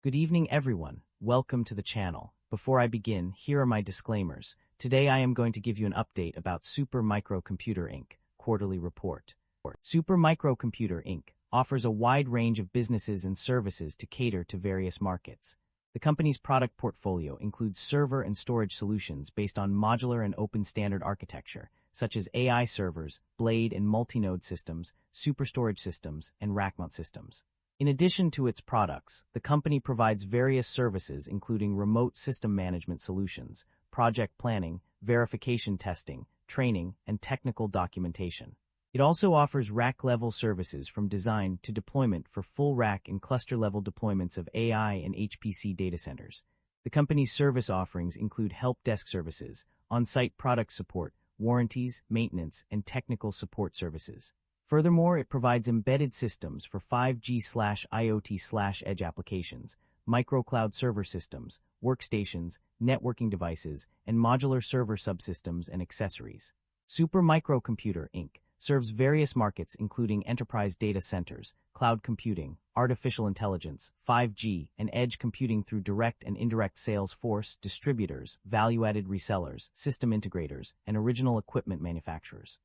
Good evening, everyone. Welcome to the channel. Before I begin, here are my disclaimers. Today I am going to give you an update about Super Micro Computer Inc. quarterly report. Super Micro Computer Inc. offers a wide range of businesses and services to cater to various markets. The company's product portfolio includes server and storage solutions based on modular and open standard architecture, such as AI servers, blade and multi-node systems, superstorage systems, and rack-mount systems. In addition to its products, the company provides various services including remote system management solutions, project planning, verification testing, training, and technical documentation. It also offers rack-level services from design to deployment for full rack and cluster-level deployments of AI and HPC data centers. The company's service offerings include help desk services, on-site product support, warranties, maintenance, and technical support services. Furthermore, it provides embedded systems for 5G/IoT/edge applications, microcloud server systems, workstations, networking devices, and modular server subsystems and accessories. Super Micro Computer Inc. serves various markets including enterprise data centers, cloud computing, artificial intelligence, 5G, and edge computing through direct and indirect sales force, distributors, value-added resellers, system integrators, and original equipment manufacturers.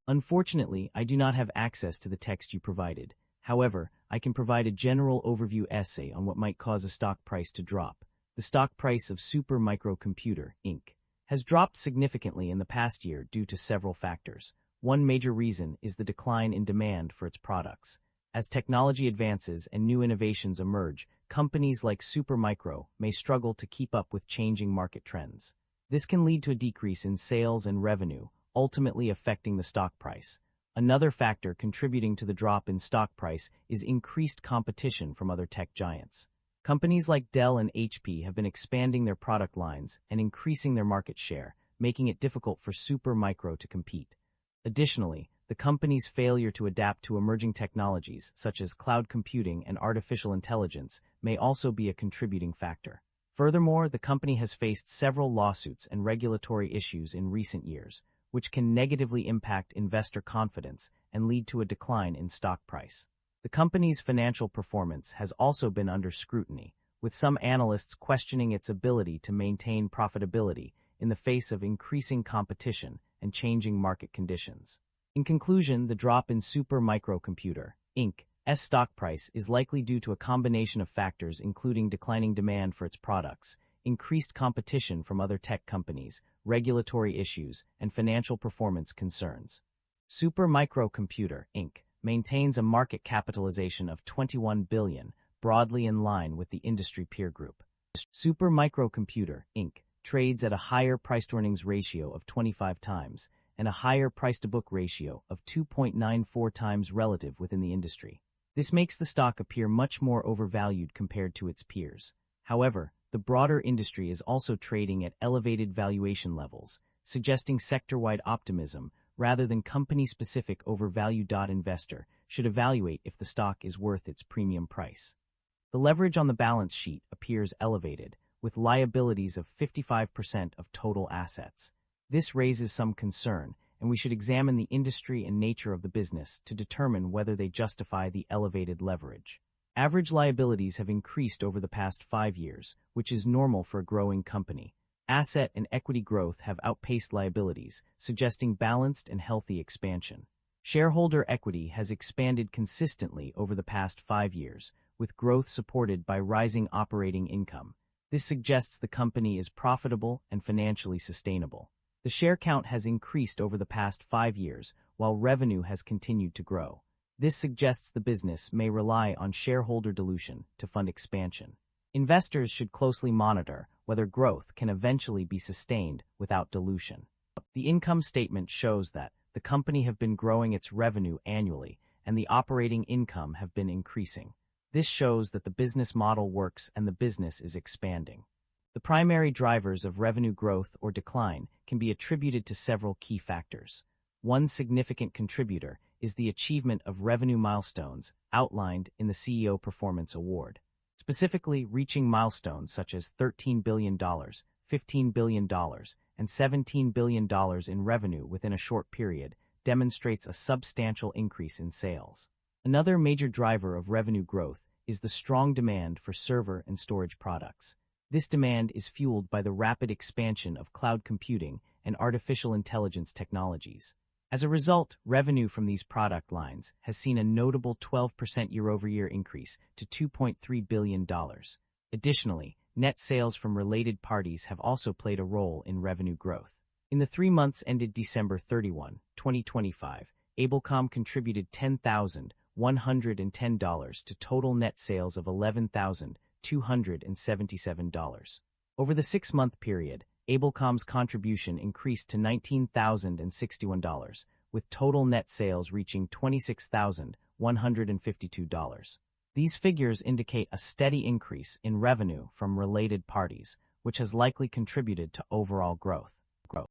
Unfortunately, I do not have access to the text you provided. However, I can provide a general overview essay on what might cause a stock price to drop. The stock price of Super Micro Computer Inc. has dropped significantly in the past year due to several factors. One major reason is the decline in demand for its products. As technology advances and new innovations emerge, companies like Super Micro may struggle to keep up with changing market trends. This can lead to a decrease in sales and revenue, ultimately affecting the stock price. Another factor contributing to the drop in stock price is increased competition from other tech giants. Companies like Dell and HP have been expanding their product lines and increasing their market share, making it difficult for Super Micro to compete. Additionally, the company's failure to adapt to emerging technologies such as cloud computing and artificial intelligence may also be a contributing factor. Furthermore, the company has faced several lawsuits and regulatory issues in recent years, which can negatively impact investor confidence and lead to a decline in stock price. The company's financial performance has also been under scrutiny, with some analysts questioning its ability to maintain profitability in the face of increasing competition and changing market conditions. In conclusion, the drop in Super Micro Computer Inc.'s stock price is likely due to a combination of factors including declining demand for its products, increased competition from other tech companies, regulatory issues, and financial performance concerns. Super Micro Computer Inc. maintains a market capitalization of $21 billion, broadly in line with the industry peer group. Super Micro Computer Inc. trades at a higher price-to-earnings ratio of 25 times and a higher price-to-book ratio of 2.94 times relative within the industry. This makes the stock appear much more overvalued compared to its peers. However, the broader industry is also trading at elevated valuation levels, suggesting sector-wide optimism rather than company-specific overvalue. Investor should evaluate if the stock is worth its premium price. The leverage on the balance sheet appears elevated, with liabilities of 55% of total assets. This raises some concern, and we should examine the industry and nature of the business to determine whether they justify the elevated leverage. Average liabilities have increased over the past 5 years, which is normal for a growing company. Asset and equity growth have outpaced liabilities, suggesting balanced and healthy expansion. Shareholder equity has expanded consistently over the past 5 years, with growth supported by rising operating income. This suggests the company is profitable and financially sustainable. The share count has increased over the past 5 years, while revenue has continued to grow. This suggests the business may rely on shareholder dilution to fund expansion. Investors should closely monitor whether growth can eventually be sustained without dilution. The income statement shows that the company have been growing its revenue annually and the operating income have been increasing. This shows that the business model works and the business is expanding. The primary drivers of revenue growth or decline can be attributed to several key factors. One significant contributor is the achievement of revenue milestones outlined in the CEO Performance Award. Specifically, reaching milestones such as $13 billion, $15 billion, and $17 billion in revenue within a short period demonstrates a substantial increase in sales. Another major driver of revenue growth is the strong demand for server and storage products. This demand is fueled by the rapid expansion of cloud computing and artificial intelligence technologies. As a result, revenue from these product lines has seen a notable 12% year-over-year increase to $2.3 billion. Additionally, net sales from related parties have also played a role in revenue growth. In the 3 months ended December 31, 2025, Abelcom contributed $10,110 to total net sales of $11,277. Over the 6-month period, Abelcom's contribution increased to $19,061, with total net sales reaching $26,152. These figures indicate a steady increase in revenue from related parties, which has likely contributed to overall growth.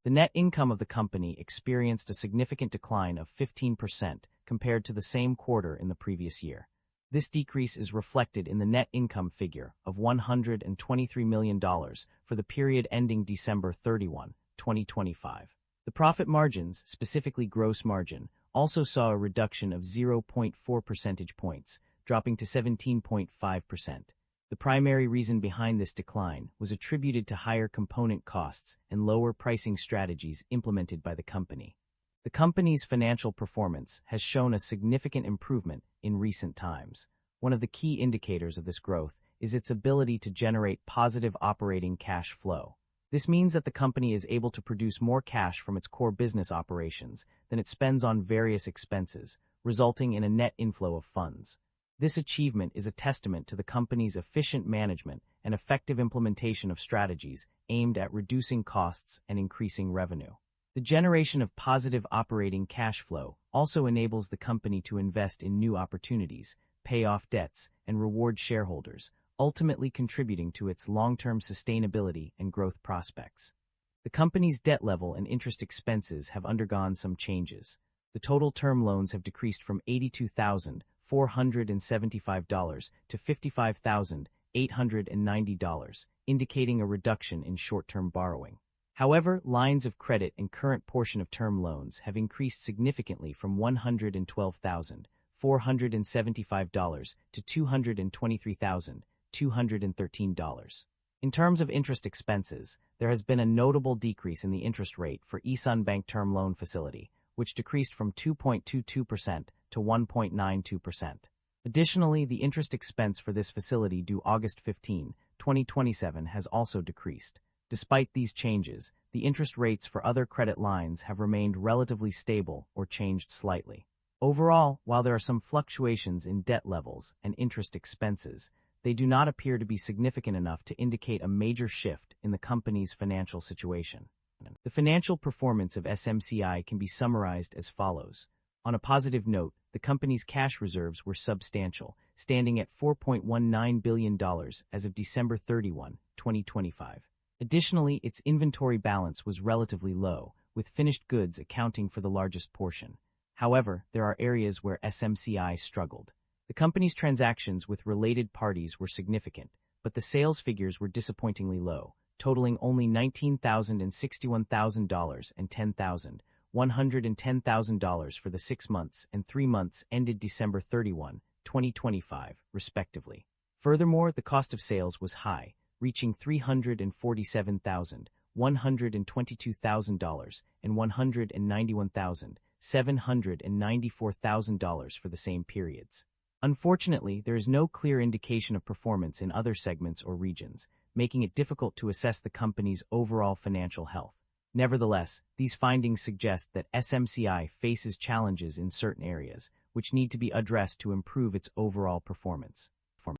The net income of the company experienced a significant decline of 15% compared to the same quarter in the previous year. This decrease is reflected in the net income figure of $123 million for the period ending December 31, 2025. The profit margins, specifically gross margin, also saw a reduction of 0.4 percentage points, dropping to 17.5%. The primary reason behind this decline was attributed to higher component costs and lower pricing strategies implemented by the company. The company's financial performance has shown a significant improvement in recent times. One of the key indicators of this growth is its ability to generate positive operating cash flow. This means that the company is able to produce more cash from its core business operations than it spends on various expenses, resulting in a net inflow of funds. This achievement is a testament to the company's efficient management and effective implementation of strategies aimed at reducing costs and increasing revenue. The generation of positive operating cash flow also enables the company to invest in new opportunities, pay off debts, and reward shareholders, ultimately contributing to its long-term sustainability and growth prospects. The company's debt level and interest expenses have undergone some changes. The total term loans have decreased from $82,475 to $55,890, indicating a reduction in short-term borrowing. However, lines of credit and current portion of term loans have increased significantly from $112,475 to $223,213. In terms of interest expenses, there has been a notable decrease in the interest rate for Isun Bank Term Loan Facility, which decreased from 2.22% to 1.92%. Additionally, the interest expense for this facility due August 15, 2027 has also decreased. Despite these changes, the interest rates for other credit lines have remained relatively stable or changed slightly. Overall, while there are some fluctuations in debt levels and interest expenses, they do not appear to be significant enough to indicate a major shift in the company's financial situation. The financial performance of SMCI can be summarized as follows. On a positive note, the company's cash reserves were substantial, standing at $4.19 billion as of December 31, 2025. Additionally, its inventory balance was relatively low, with finished goods accounting for the largest portion. However, there are areas where SMCI struggled. The company's transactions with related parties were significant, but the sales figures were disappointingly low, totaling only $19,061,000 and $10,110,000 for the 6 months and 3 months ended December 31, 2025, respectively. Furthermore, the cost of sales was high, reaching $347,000, $122,000, and $191,794,000 for the same periods. Unfortunately, there is no clear indication of performance in other segments or regions, making it difficult to assess the company's overall financial health. Nevertheless, these findings suggest that SMCI faces challenges in certain areas, which need to be addressed to improve its overall performance.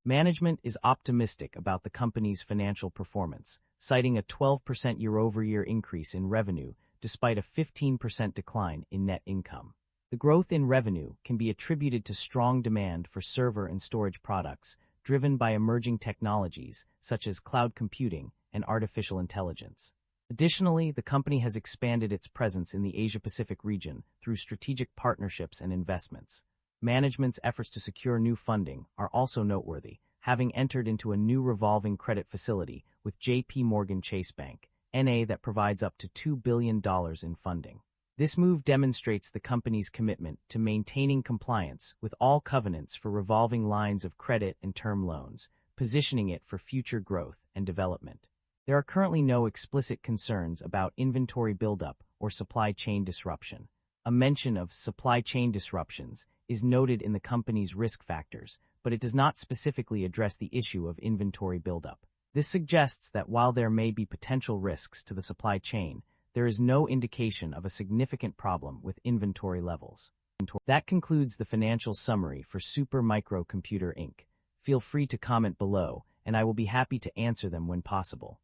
Management is optimistic about the company's financial performance, citing a 12% year-over-year increase in revenue despite a 15% decline in net income. The growth in revenue can be attributed to strong demand for server and storage products, driven by emerging technologies such as cloud computing and artificial intelligence. Additionally, the company has expanded its presence in the Asia-Pacific region through strategic partnerships and investments. Management's efforts to secure new funding are also noteworthy, having entered into a new revolving credit facility with J.P. Morgan Chase Bank, N.A. that provides up to $2 billion in funding. This move demonstrates the company's commitment to maintaining compliance with all covenants for revolving lines of credit and term loans, positioning it for future growth and development. There are currently no explicit concerns about inventory buildup or supply chain disruption. A mention of supply chain disruptions is noted in the company's risk factors, but it does not specifically address the issue of inventory buildup. This suggests that while there may be potential risks to the supply chain, there is no indication of a significant problem with inventory levels. That concludes the financial summary for Super Micro Computer Inc. Feel free to comment below, and I will be happy to answer them when possible.